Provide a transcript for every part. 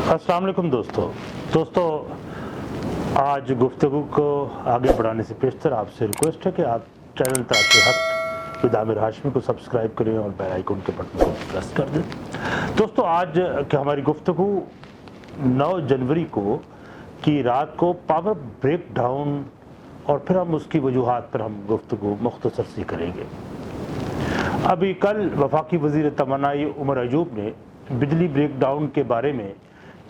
अस्सलाम वालेकुम दोस्तों आज गुफ्तगू को आगे बढ़ाने से पेशतर आपसे रिक्वेस्ट है कि आप चैनल ताकि हक विद आमिर हाशमी को सब्सक्राइब करें और बेल आइकन के बटन को प्रेस कर दें। दोस्तों आज की हमारी गुफ्तगू 9 जनवरी को की रात को पावर ब्रेक डाउन और फिर हम उसकी वजूहात पर हम गुफ्तगू मुख्तसर सी करेंगे। अभी कल वफाकी वज़ीर तवानाई उमर अयूब ने बिजली ब्रेक डाउन के बारे में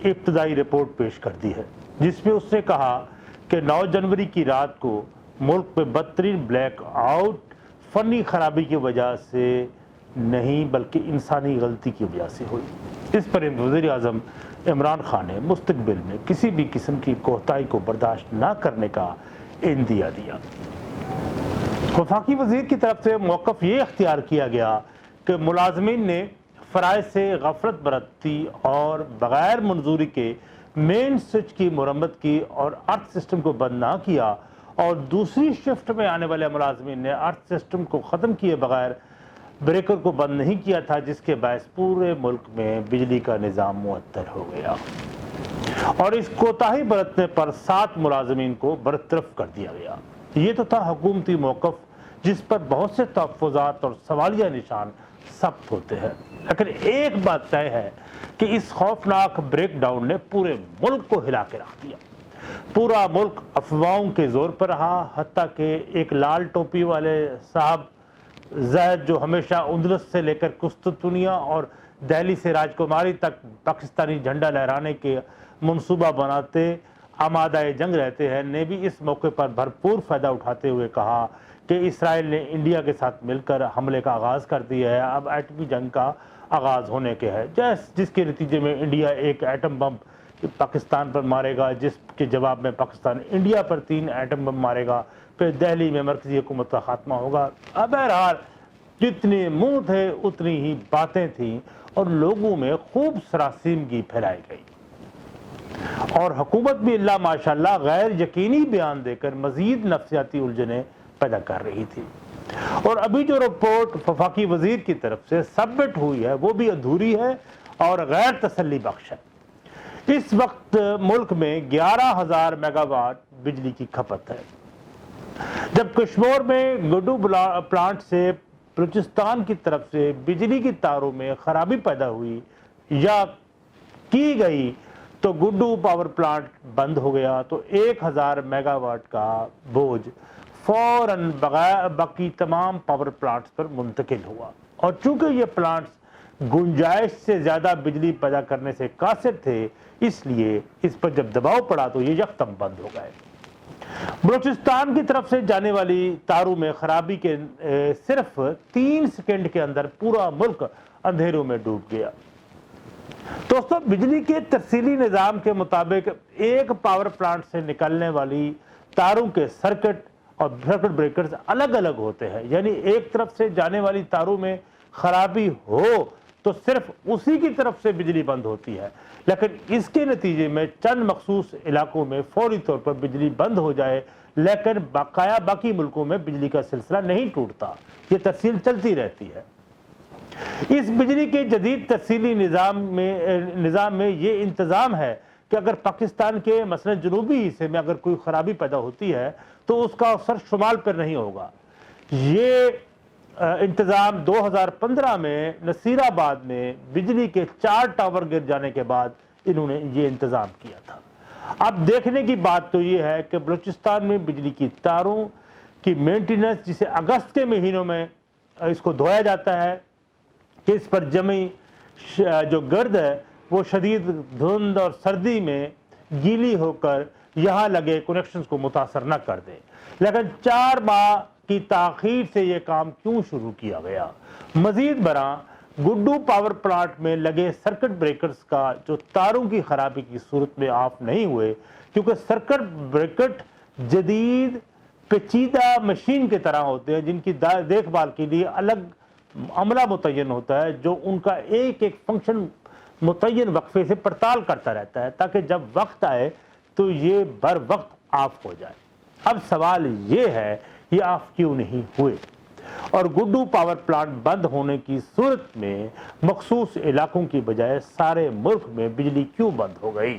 इब्तदाई रिपोर्ट पेश कर दी है, जिसमें उसने कहा कि 9 जनवरी की रात को मुल्क में बदतरीन ब्लैक आउट फनी खराबी की वजह से नहीं बल्कि इंसानी गलती की वजह से हुई। इस पर वज़ीर आज़म इमरान खान ने मुस्तकबिल में किसी भी किस्म की कोताही को बर्दाश्त न करने का इंदिया दिया। वफाकी वज़ीर की तरफ से मौक़िफ़ ये इख्तियार किया गया कि मुलाज़मीन ने फ़राइज़ से गफलत बरती और बग़ैर मंजूरी के मेन स्विच की मरम्मत की और अर्थ सिस्टम को बंद ना किया, और दूसरी शिफ्ट में आने वाले मुलाज़मीन ने अर्थ सिस्टम को ख़त्म किए बग़ैर ब्रेकर को बंद नहीं किया था, जिसके बायस पूरे मुल्क में बिजली का निज़ाम मुअत्तल हो गया और इस कोताही बरतने पर 7 मुलाज़मीन को बरतरफ कर दिया गया। ये तो था हुकूमती मौक़िफ़ जिस पर बहुत से तहफ़्फ़ुज़ात और सवालिया निशान सख्त होते हैं, लेकिन एक बात तय है कि इस खौफनाक ब्रेक डाउन ने पूरे मुल्क को हिला के रख दिया। पूरा मुल्क अफवाहों के जोर पर रहा, हत्ता कि एक लाल टोपी वाले साहब जैद जो हमेशा उंदलस से लेकर कुस्तुतुनिया और दिल्ली से राजकुमारी तक पाकिस्तानी झंडा लहराने के मंसूबा बनाते आमादा जंग रहते हैं, ने भी इस मौके पर भरपूर फ़ायदा उठाते हुए कहा कि इसराइल ने इंडिया के साथ मिलकर हमले का आगाज़ कर दिया है, अब एटमी जंग का आगाज़ होने के है, जिसके नतीजे में इंडिया एक एटम बम पाकिस्तान पर मारेगा, जिसके जवाब में पाकिस्तान इंडिया पर 3 एटम बम मारेगा, फिर दिल्ली में मरकज़ी हुकूमत का खात्मा होगा। अब बहरहाल जितने मुँह थे उतनी ही बातें थीं और लोगों में खूब सरासीमगी फैलाई गई और हुकूमत भी अल्लाह माशाअल्लाह गैर यकीनी बयान देकर मज़ीद नफ्सियाती उलझनें पैदा कर रही थी। और अभी जो रिपोर्ट वफाकी वज़ीर की तरफ से सबमिट हुई है वो भी अधूरी है और गैर तसल्ली बख्श है। इस वक्त मुल्क में 11,000 मेगावाट बिजली की खपत है, जब कश्मीर में गुड्डू प्लांट से बलूचिस्तान की तरफ से बिजली की तारों में खराबी पैदा हुई या की गई तो गुड्डू पावर प्लांट बंद हो गया, तो 1,000 मेगावाट का बोझ फौरन बाकी तमाम पावर प्लांट्स पर मुंतकिल हुआ। और चूंकि ये प्लांट्स गुंजाइश से ज़्यादा बिजली पैदा करने से कासिर थे, इसलिए इस पर जब दबाव पड़ा तो ये यकदम बंद हो गए। बलूचिस्तान की तरफ से जाने वाली तारों में खराबी के सिर्फ 3 सेकंड के अंदर पूरा मुल्क अंधेरों में डूब गया। दोस्तों, बिजली के तरसीली निज़ाम के मुताबिक एक पावर प्लांट से निकलने वाली तारों के सर्किट और सर्किट ब्रेकर्स अलग अलग होते हैं, यानी एक तरफ से जाने वाली तारों में खराबी हो तो सिर्फ उसी की तरफ से बिजली बंद होती है, लेकिन इसके नतीजे में चंद मखसूस इलाकों में फौरी तौर पर बिजली बंद हो जाए, लेकिन बकाया बाकी मुल्कों में बिजली का सिलसिला नहीं टूटता, ये तरसील चलती रहती है। इस बिजली के जदीद तरसीली निज़ाम में ये इंतज़ाम है कि अगर पाकिस्तान के मसलन जनूबी हिस्से में अगर कोई ख़राबी पैदा होती है तो उसका असर शुमाल पर नहीं होगा। ये इंतज़ाम 2015 में नसीराबाद में बिजली के 4 टावर गिर जाने के बाद इन्होंने ये इंतज़ाम किया था। अब देखने की बात तो ये है कि बलूचिस्तान में बिजली की तारों की मेंटेनेंस, जिसे अगस्त के महीनों में इसको धोया जाता है कि इस पर जमी जो गर्द है वो शदीद धुंध और सर्दी में गीली होकर यहाँ लगे कनेक्शंस को मुतासर न कर दे, लेकिन 4 माह की ताख़ीर से ये काम क्यों शुरू किया गया? मज़ीद बरां गुड्डू पावर प्लांट में लगे सर्किट ब्रेकर्स का जो तारों की खराबी की सूरत में ऑफ नहीं हुए, क्योंकि सर्किट ब्रेकर जदीद पेचीदा मशीन की तरह होते हैं जिनकी देखभाल के लिए अलग अमला मुतय्यन होता है, जो उनका एक एक फंक्शन मुतय्यन वक्फे से पड़ताल करता रहता है ताकि जब वक्त आए तो ये बर वक्त ऑफ हो जाए। अब सवाल ये है ये ऑफ क्यों नहीं हुए? اور گڈو پاور پلانٹ بند ہونے کی صورت میں مخصوص علاقوں کی بجائے سارے ملک میں بجلی کیوں بند ہو گئی؟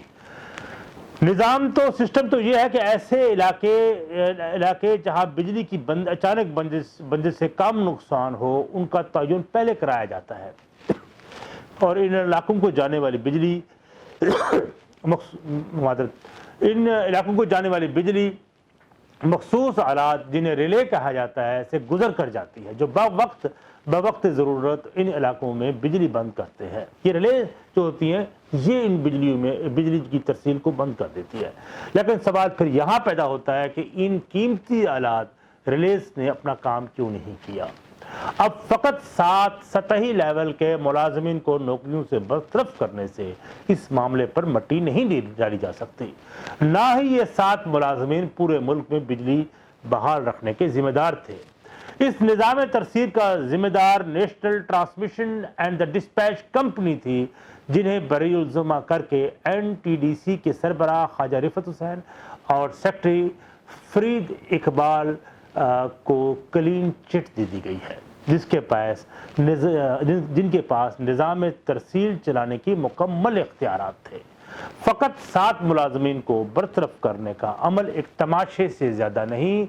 نظام تو سسٹم تو یہ ہے کہ ایسے علاقے جہاں بجلی کی اچانک بندش سے کم نقصان ہو ان کا تعین پہلے کرایا جاتا ہے اور ان علاقوں کو جانے والی بجلی مخصوص آلات جنہیں ریلے کہا جاتا ہے سے گزر کر جاتی ہے جو بوقت ضرورت ان علاقوں میں بجلی بند کرتے ہیں۔ یہ ریلے جو ہوتی ہیں یہ ان بجلی کی ترسیل کو بند کر دیتی ہے، لیکن سوال پھر یہاں پیدا ہوتا ہے کہ ان قیمتی آلات ریلیز نے اپنا کام کیوں نہیں کیا؟ اب فقط 7 سطحی لیول کے ملازمین کو نوکریوں سے برطرف کرنے سے اس معاملے پر مٹی نہیں ڈالی جا سکتی، نہ ہی یہ 7 ملازمین پورے ملک میں بجلی بحال رکھنے کے ذمہ دار تھے۔ اس نظام ترسیل کا ذمہ دار national transmission and dispatch company تھی، جنہیں بری الزامہ کر کے NTDC کے سربراہ خواجہ رفعت حسین اور سیکرٹری فرید اقبال کو کلین چٹ دے دی گئی ہے، جن کے پاس نظام ترسیل چلانے کی مکمل اختیارات تھے۔ فقط 7 ملازمین کو برطرف کرنے کا عمل ایک تماشے سے زیادہ نہیں،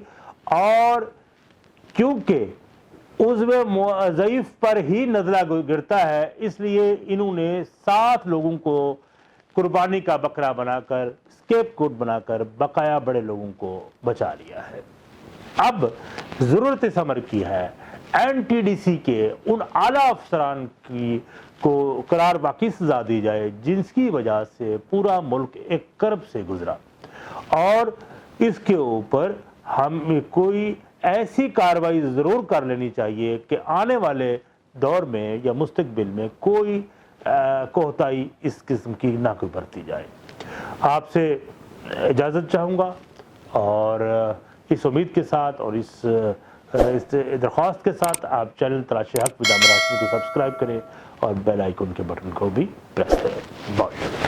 اور کیونکہ عضو ضعیف پر ہی نزلہ گرتا ہے اس لیے انہوں نے 7 لوگوں کو قربانی کا بکرا بنا کر اسکیپ کوٹ بنا کر بقایا بڑے لوگوں کو بچا لیا ہے۔ اب ضرورت اس امر کی ہے NTDC کے ان اعلیٰ افسران کو قرار باقی سزا دی جائے جس کی وجہ سے پورا ملک ایک کرب سے گزرا، اور اس کے اوپر ہمیں کوئی ایسی کارروائی ضرور کر لینی چاہیے کہ آنے والے دور میں یا مستقبل میں کوئی کوتاہی اس قسم کی نہ کوئی برتی جائے۔ آپ سے اجازت چاہوں گا، اور اس امید کے ساتھ اور اس درخواست کے ساتھ آپ چینل تلاش حق ود عامر ہاشمی کو سبسکرائب کریں اور بیل آئیکن کے بٹن کو بھی پریس کریں۔ بہت شکریہ۔